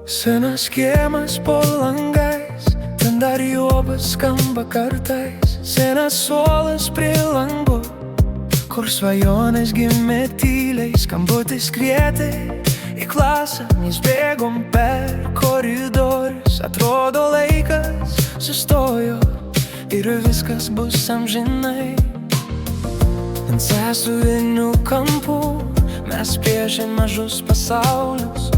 Senas kiemas po langais, ten dar juobas skamba kartais. Senas suolas prie langų, kur svajonės gimė tyliai. Skambutis kvietė į klasę, mes bėgom per koridorius. Atrodo laikas sustojo ir viskas bus amžinai. Ant sąsiuvinių kampų mes piešėm mažus pasaulius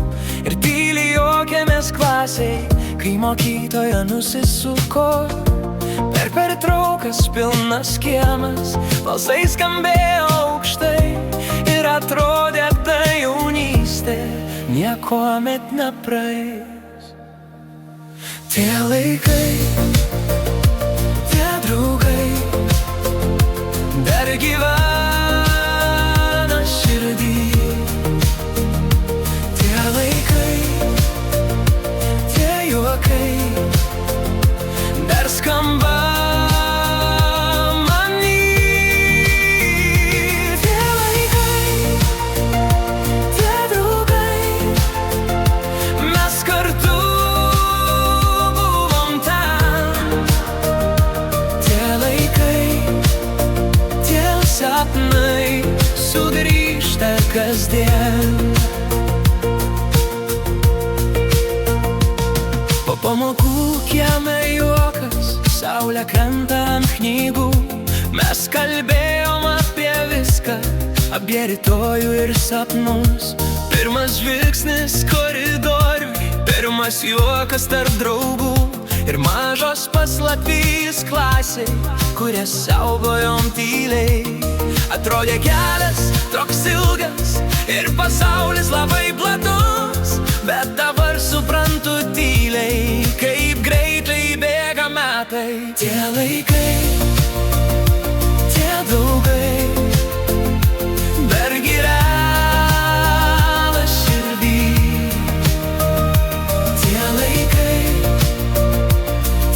ir tyliai juokėmės klasiai, kai mokytoja nusisuko. Per pertraukas pilnas kiemas, balsai skambėjo aukštai ir atrodė ta jaunystė niekuomet nepraeis. Tie laikai, tie draugai dar gyvena širdį. Tie laikai, tie juokai dar skamba many. Tie laikai, tie draugai, mes kartu buvom ten. Tie laikai, tie sapnai sugrįžta kasdien. Po pamokų kieme juokas, saulė krenta ant knygų. Mes kalbėjom apie viską, apie rytojų ir sapnus. Pirmas žvilgsnis koridoriuj, pirmas juokas tarp draugų ir mažos paslaptys klasei, kurias saugojom tyliai. Atrodė kelias toks ilgas ir pasaulis labai platus, bet dabar suprantu tyliai, kaip greitai bėga metai. Tie laikai, tie draugai dar gyvena širdį. Tie laikai,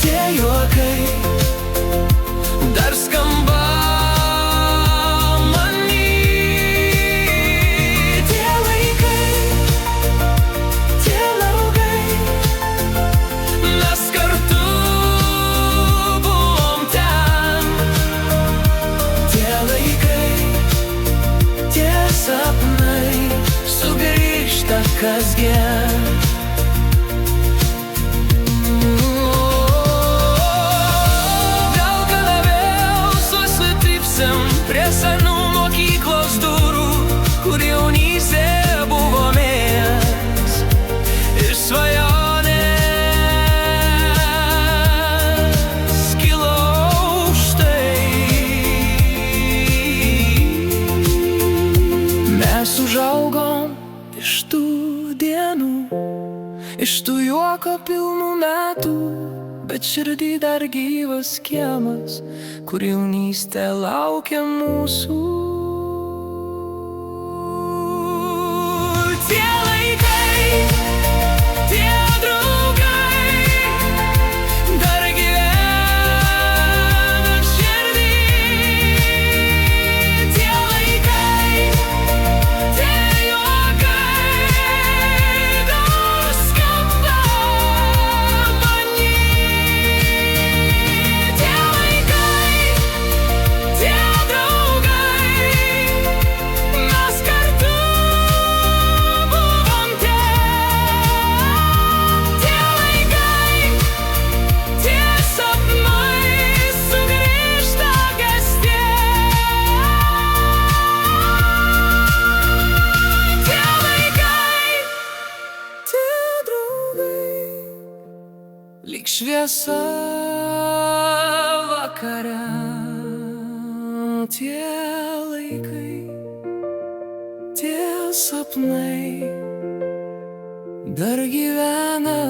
tie juokai dar skamba many. Tie laikai, tie draugai, mes kartu buvom ten. Tie laikai, tie sapnai sugrįžta kasdien. Gal kada vėl susitrypsim prie senų mokyklos durų, kur jaunystė buvo mes ir svajonės kilo aukštai. Mes užaugom iš tų dienų, iš tų juoko pilnų metų, bet širdį dar gyvas kiemas, kur jaunystė laukia mūsų. Tie laikai, tie draugai dar gyvena širdį. Tie laikai, tie juokai dar skamba many. Tie laikai, tie draugai, mes kartu buvom ten. Tie laikai, tie sapnai sugrįžta kasdien. Tie laikai, tie draugai, lyg šviesa vakare. Tie laikai, tie sapnai dar gyvena